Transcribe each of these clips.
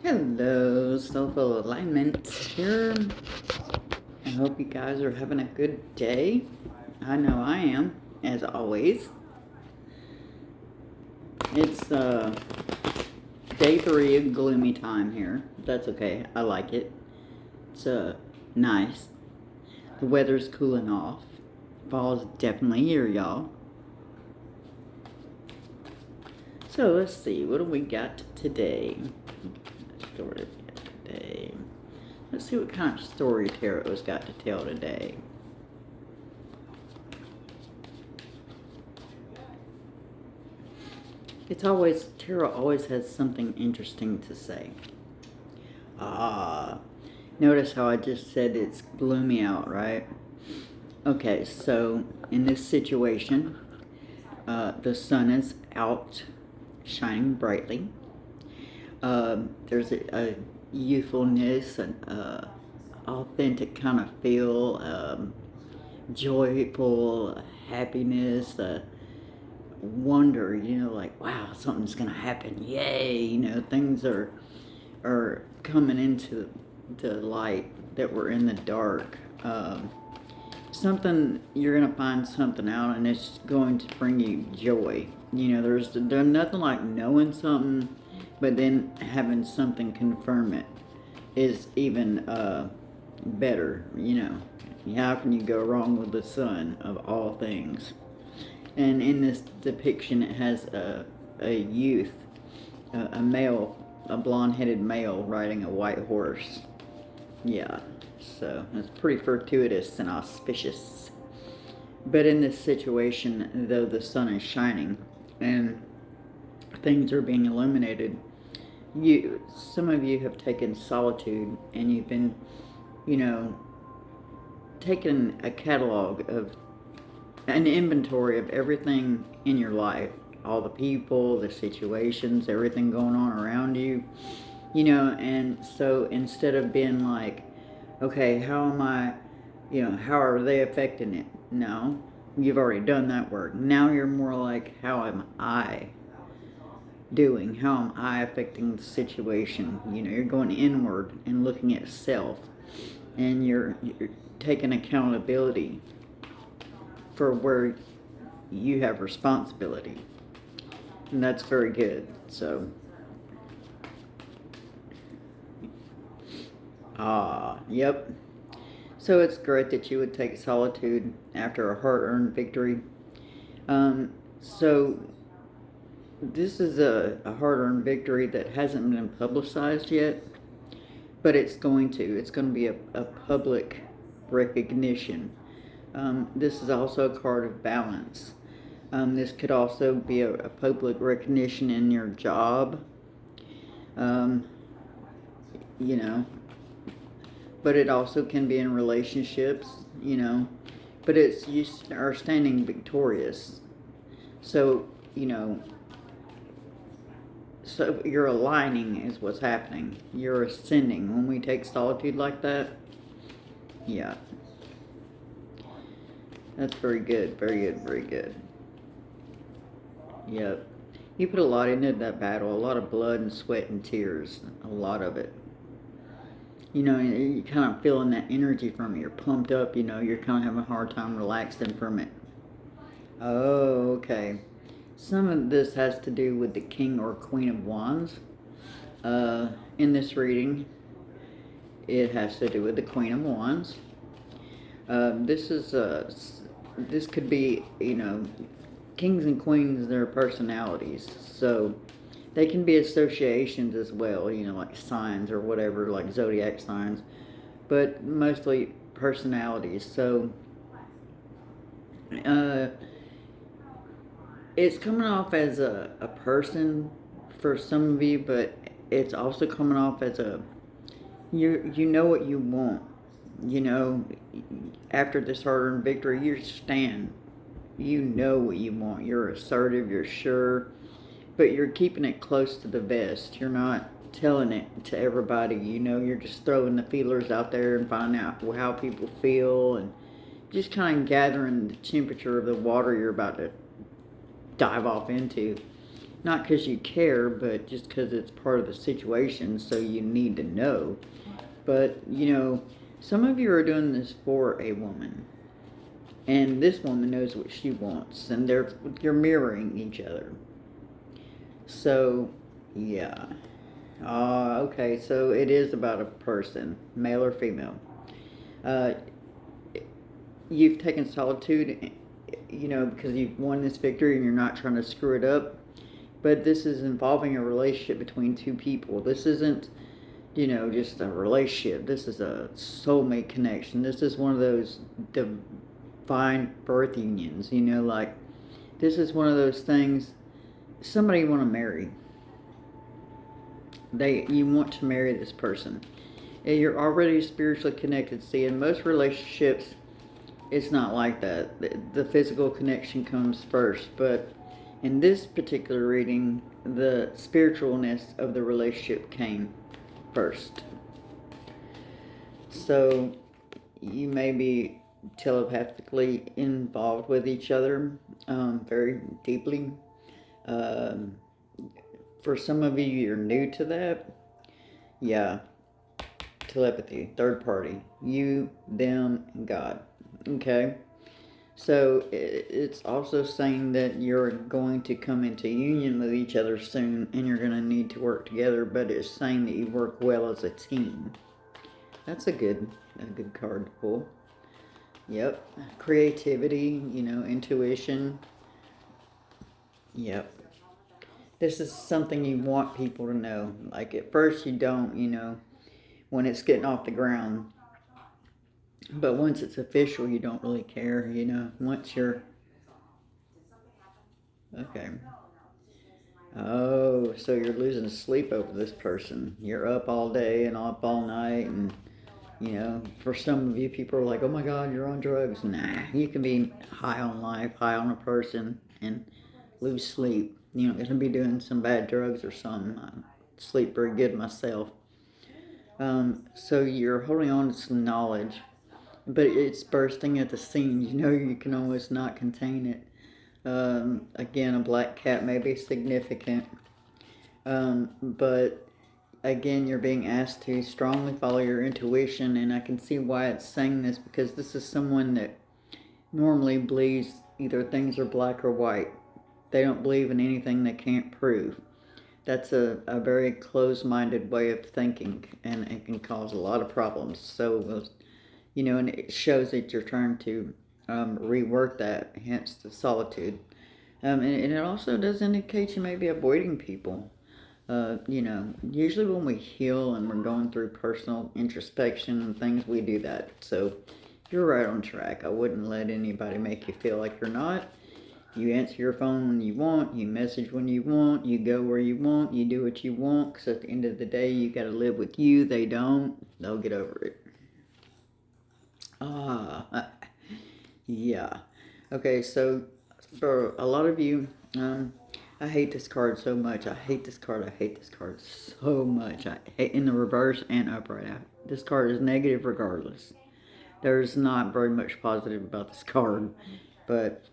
Hello, Soulful Alignment here. I hope you guys are having a good day. I know I am, as always. It's day 3 of gloomy time here. That's okay. I like it. It's nice. The weather's cooling off. Fall's definitely here, y'all. So let's see. What do we got today? Let's see what kind of story Tarot's got to tell today. Tarot always has something interesting to say. Notice how I just said it's gloomy out, right? Okay, so in this situation, the sun is out shining brightly. There's a youthfulness, an authentic kind of feel, joyful happiness, wonder, like, wow, something's gonna happen, yay, things are coming into the light that were in the dark. Something, you're gonna find something out, and it's going to bring you joy. There's nothing like knowing something, but then having something confirm it is even better. How can you go wrong with the sun of all things? And in this depiction, it has a youth, a male, a blonde-headed male riding a white horse. Yeah, so it's pretty fortuitous and auspicious. But in this situation, though the sun is shining and things are being illuminated, some of you have taken solitude, and you've been, taking a catalog of an inventory of everything in your life, all the people, the situations, everything going on around you, and so instead of being like, okay, how am I, how are they affecting it? No, you've already done that work. Now you're more like, how am I doing? How am I affecting the situation? You're going inward and looking at self, and you're taking accountability for where you have responsibility, and that's very good. So yep, so it's great that you would take solitude after a hard-earned victory. So this is a hard-earned victory that hasn't been publicized yet, but it's going to be a public recognition. This is also a card of balance. This could also be a public recognition in your job, but it also can be in relationships, but it's, you are standing victorious. So, so you're aligning is what's happening. You're ascending when we take solitude like that. Yeah. That's very good, very good, very good. Yep. You put a lot into that battle, a lot of blood and sweat and tears, a lot of it. You're kind of feeling that energy from it. You're pumped up, you're kind of having a hard time relaxing from it. Oh, okay. Some of this has to do with the King or Queen of Wands. In this reading, it has to do with the Queen of Wands. This could be, kings and queens, their personalities. So they can be associations as well, like signs or whatever, like zodiac signs, but mostly personalities. So it's coming off as a person for some of you, but it's also coming off as you know what you want. After this hard-earned victory, you stand. You know what you want. You're assertive, you're sure, but you're keeping it close to the vest. You're not telling it to everybody. You're just throwing the feelers out there and finding out how people feel, and just kind of gathering the temperature of the water you're about to dive off into. Not because you care, but just because it's part of the situation, so you need to know. But, some of you are doing this for a woman. And this woman knows what she wants. And you're mirroring each other. So, yeah. Okay, so it is about a person, male or female. Uh, you've taken solitude, because you've won this victory and you're not trying to screw it up. But this is involving a relationship between two people. This isn't, just a relationship. This is a soulmate connection. This is one of those divine birth unions, like this is one of those things somebody you want to marry. You want to marry this person. And you're already spiritually connected. See, in most relationships, it's not like that. The physical connection comes first, but in this particular reading, the spiritualness of the relationship came first. So you may be telepathically involved with each other very deeply. For some of you, you're new to that. Yeah, telepathy, third party, you, them, and God. Okay? So it's also saying that you're going to come into union with each other soon and you're going to need to work together, but it's saying that you work well as a team. That's a good card to pull. Yep. Creativity, intuition. Yep. This is something you want people to know. Like at first you don't, when it's getting off the ground. But once it's official, you don't really care, once you're... Okay. Oh, so you're losing sleep over this person. You're up all day and up all night, and, for some of you, people are like, oh my God, you're on drugs. Nah, you can be high on life, high on a person, and lose sleep. You're going to be doing some bad drugs or something. I sleep very good myself. So you're holding on to some knowledge, but it's bursting at the seams. You can almost not contain it. Again, a black cat may be significant, but again, you're being asked to strongly follow your intuition, and I can see why it's saying this, because this is someone that normally believes either things are black or white. They don't believe in anything they can't prove. That's a very closed-minded way of thinking, and it can cause a lot of problems. So, and it shows that you're trying to rework that, hence the solitude. And it also does indicate you may be avoiding people. Usually when we heal and we're going through personal introspection and things, we do that. So you're right on track. I wouldn't let anybody make you feel like you're not. You answer your phone when you want, you message when you want, you go where you want, you do what you want, because at the end of the day, you got to live with you. They don't. They'll get over it. Yeah. Okay, so for a lot of you, I hate this card so much. I hate this card. I hate this card so much. I hate in the reverse and upright. This card is negative regardless. There's not very much positive about this card. But,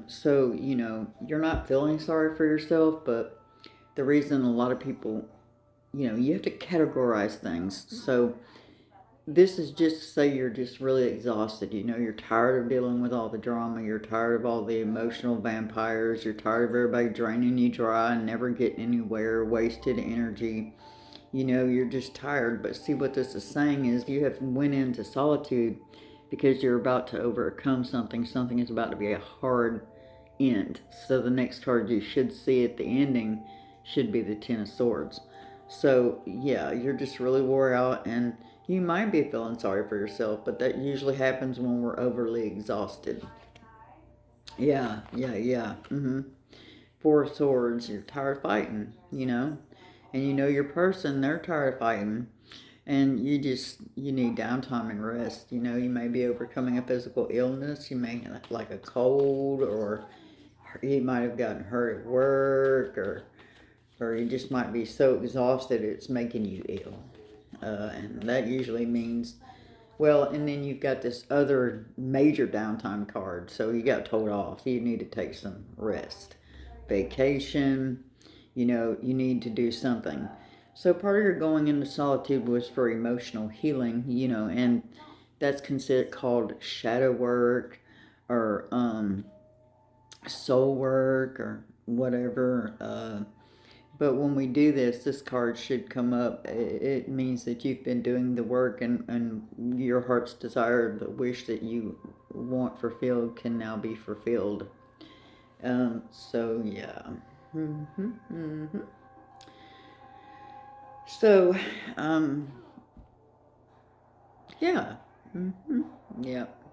so, you're not feeling sorry for yourself, but the reason a lot of people, you have to categorize things. So, this is just to say you're just really exhausted. You're tired of dealing with all the drama. You're tired of all the emotional vampires. You're tired of everybody draining you dry and never getting anywhere, wasted energy. You're just tired. But see, what this is saying is you have went into solitude because you're about to overcome something. Something is about to be a hard end. So the next card you should see at the ending should be the Ten of Swords. So, yeah, you're just really wore out, and you might be feeling sorry for yourself, but that usually happens when we're overly exhausted. Yeah. Four of Swords, you're tired of fighting, and your person, they're tired of fighting, and you need downtime and rest. You may be overcoming a physical illness, you may have like a cold, or you might have gotten hurt at work, or you just might be so exhausted it's making you ill. And that usually means, well, and then you've got this other major downtime card. So you got told off. You need to take some rest. Vacation, you need to do something. So part of your going into solitude was for emotional healing, and that's considered called shadow work or soul work or whatever. But when we do this card should come up. It means that you've been doing the work, and your heart's desire, the wish that you want fulfilled, can now be fulfilled. So yeah. So, yeah. Yep.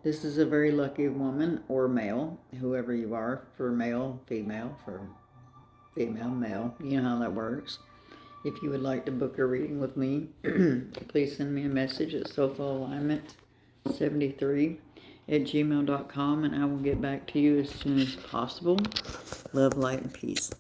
This is a very lucky woman or male, whoever you are, for male, for female, male. You know how that works. If you would like to book a reading with me, please send me a message at soulfulalignment73@gmail.com, and I will get back to you as soon as possible. Love, light, and peace.